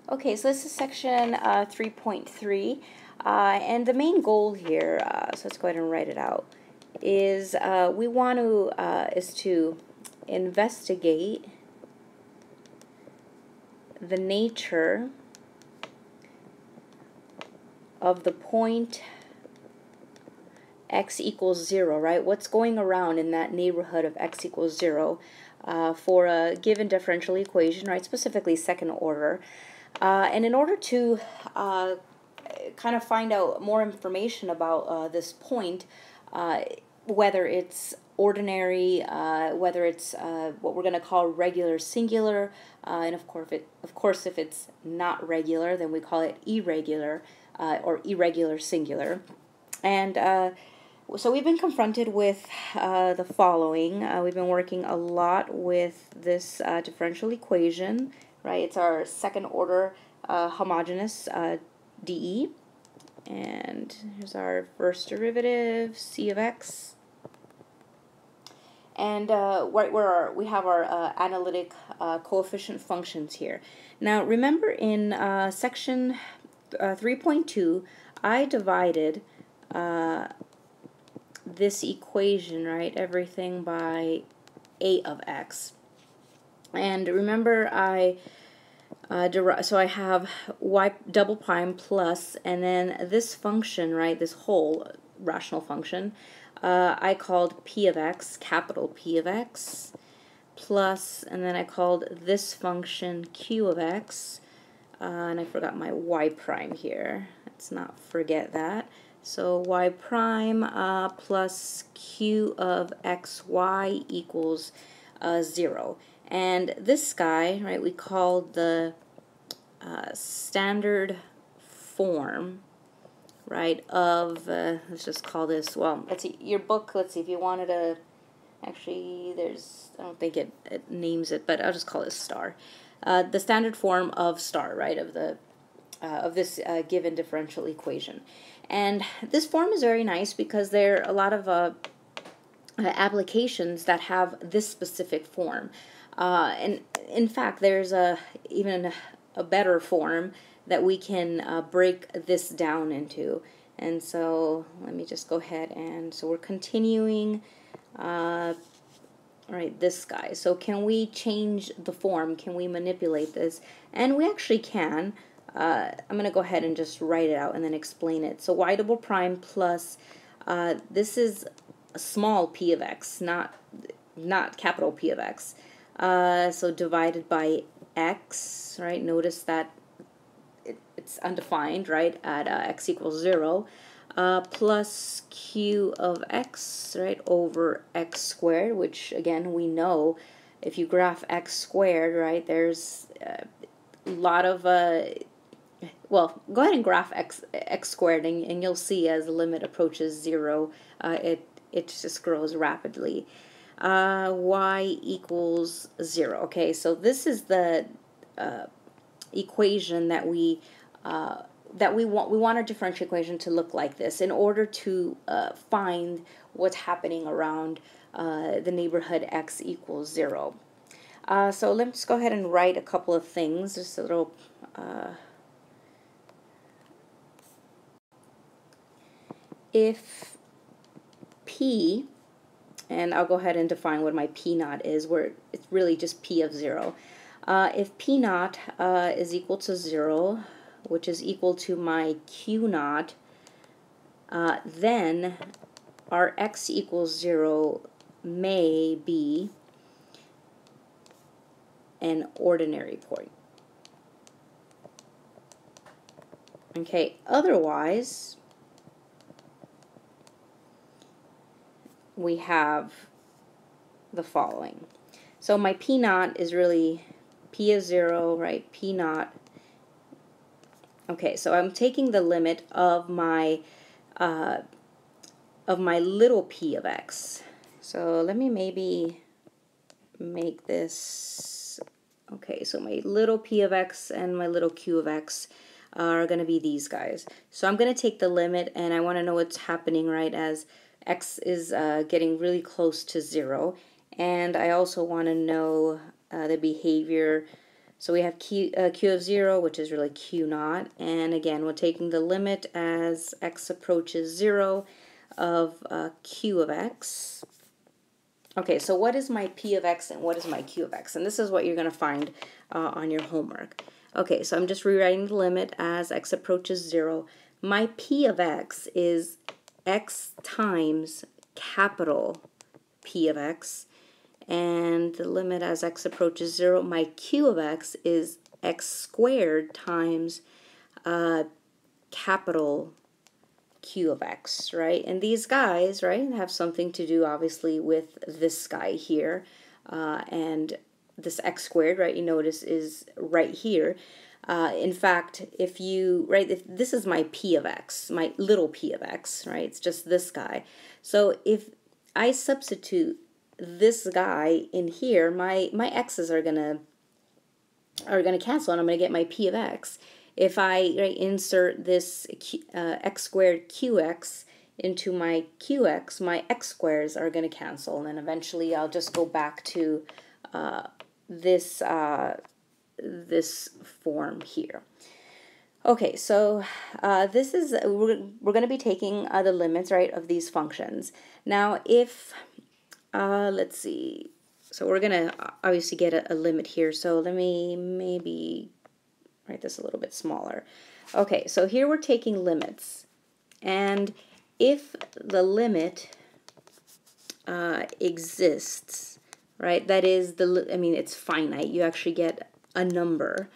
Okay, so this is section 3.3, and the main goal here, so let's go ahead and write it out, is we want to investigate the nature of the point x equals 0, right? What's going around in that neighborhood of x equals 0 for a given differential equation, right? Specifically second order. And in order to kind of find out more information about this point, whether it's ordinary, whether it's what we're going to call regular singular, and of course, if it's not regular, then we call it irregular or irregular singular. And so we've been confronted with the following. We've been working a lot with this differential equation, right? It's our second order homogeneous dE. And here's our first derivative, c of x. And right where we have our analytic coefficient functions here. Now remember in section 3.2, I divided this equation, right, everything by a of x. And remember so I have y double prime plus, and then this function, right, this whole rational function, I called p of x, capital P of x, plus, and then I called this function q of x, and I forgot my y prime here. Let's not forget that. So y prime plus q of xy equals 0. And this guy, right, we called the standard form, right, of, let's just call this, well, let's see, your book, let's see, if you wanted to, actually, I don't think it names it, but I'll just call it star. The standard form of star, right, of this given differential equation. And this form is very nice because there are a lot of applications that have this specific form. And in fact, there's even a better form that we can break this down into. And so let me just go ahead and, so we're continuing, all right, this guy. So can we change the form? Can we manipulate this? And we actually can. I'm going to go ahead and just write it out and then explain it. So y double prime plus, this is a small p of x, not capital P of x. So divided by x, right? Notice that it's undefined, right, at x equals 0, plus q of x, right, over x squared, which again we know if you graph x squared, right, there's a lot of well, go ahead and graph x squared, and you'll see as the limit approaches 0, it just grows rapidly. Y equals 0. Okay, so this is the equation that we want. We want our differential equation to look like this in order to find what's happening around the neighborhood x equals 0. So let's go ahead and write a couple of things, just a little. If P, and I'll go ahead and define what my P naught is, where it's really just P of 0. If P naught is equal to 0, which is equal to my Q naught, then our x equals 0 may be an ordinary point. Okay, otherwise, we have the following. So my P naught is really P of 0, right? P naught. Okay, so I'm taking the limit of my little p of x. So let me maybe make this, okay, so my little p of x and my little q of x are going to be these guys. So I'm going to take the limit, and I want to know what's happening, right, as x is getting really close to 0. And I also want to know the behavior So we have q of 0, which is really q naught, and again we're taking the limit as x approaches 0 of q of x. Okay, so what is my p of x and what is my q of x? And this is what you're going to find on your homework. Okay, so I'm just rewriting the limit as x approaches 0. My p of x is x times capital P of x, and the limit as x approaches 0, my q of x is x squared times capital Q of x, right? And these guys, right, have something to do obviously with this guy here, and this x squared, right, you notice is right here. In fact, if this is my p of x, my little p of x, right, it's just this guy. So if I substitute this guy in here, my x's are gonna cancel, and I'm gonna get my p of x. If I insert this x squared qx into my qx, my x squares are going to cancel, and then eventually I'll just go back to this form here. Okay, so this is we're going to be taking the limits, right, of these functions. Now, if let's see, so we're going to obviously get a limit here. So let me maybe write this a little bit smaller. Okay, so here we're taking limits, and if the limit exists, right, that is it's finite, you actually get a number,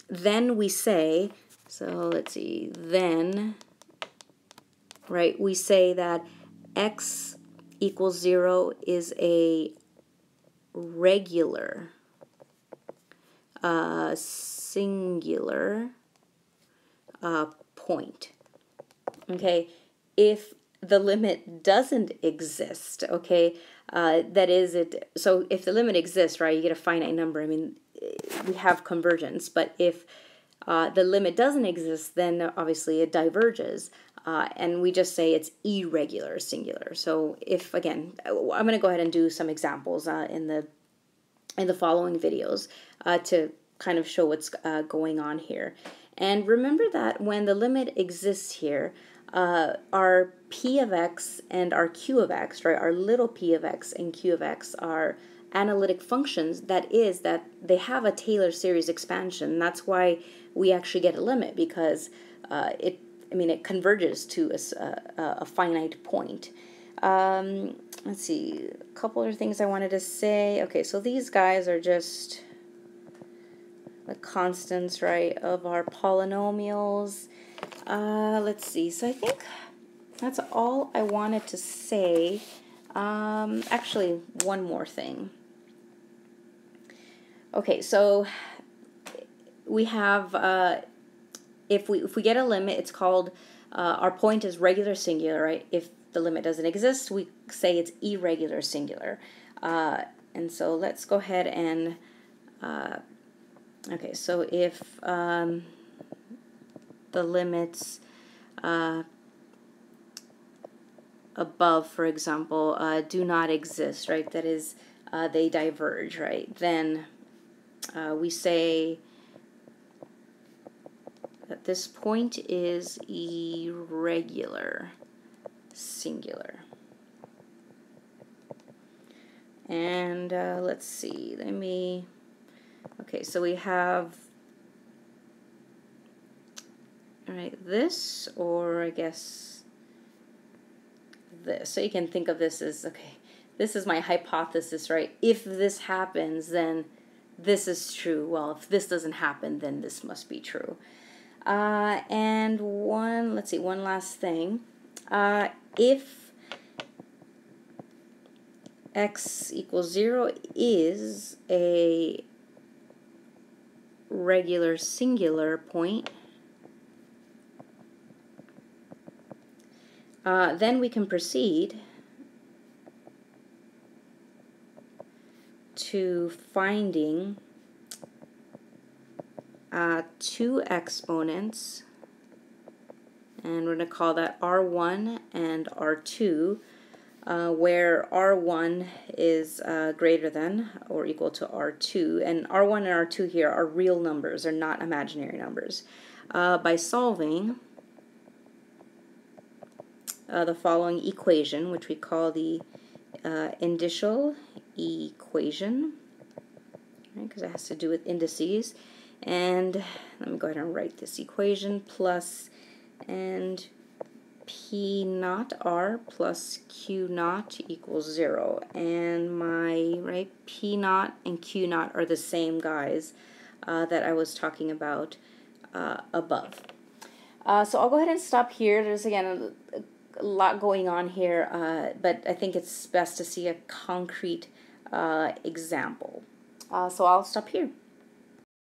then we say, so let's see, then, right, we say that x equals 0 is a regular singular point. Okay, if the limit doesn't exist, okay, that is it. So if the limit exists, right, you get a finite number. I mean, we have convergence, but if the limit doesn't exist, then obviously it diverges, and we just say it's irregular singular. So if, again, I'm going to go ahead and do some examples in the following videos to kind of show what's going on here. And remember that when the limit exists here, our p of x and our q of x, right, our little p of x and q of x are analytic functions. That is, that they have a Taylor series expansion. That's why we actually get a limit, because it converges to a finite point. Let's see, a couple other things I wanted to say. Okay, so these guys are just the constants, right, of our polynomials. Let's see, so I think that's all I wanted to say. Actually, one more thing. Okay, so we have, if we get a limit, it's called, our point is regular singular, right? If the limit doesn't exist, we say it's irregular singular. And so let's go ahead and, okay, so if the limits above, for example, do not exist, right, that is, they diverge, right, then we say that this point is irregular singular. And let's see, okay, so we have, all right, this, or I guess this. So you can think of this as, okay, this is my hypothesis, right? If this happens, then this is true. Well, if this doesn't happen, then this must be true. And let's see, one last thing. If x equals 0 is a regular singular point, then we can proceed to finding two exponents, and we're going to call that R1 and R2, where R1 is greater than or equal to R2, and R1 and R2 here are real numbers, they're not imaginary numbers. By solving the following equation, which we call the indicial equation, because it has to do with indices. And let me go ahead and write this equation: plus and P naught R plus Q naught equals 0. And my P naught and Q naught are the same guys that I was talking about above. So I'll go ahead and stop here. There's again a lot going on here, but I think it's best to see a concrete example. So I'll stop here.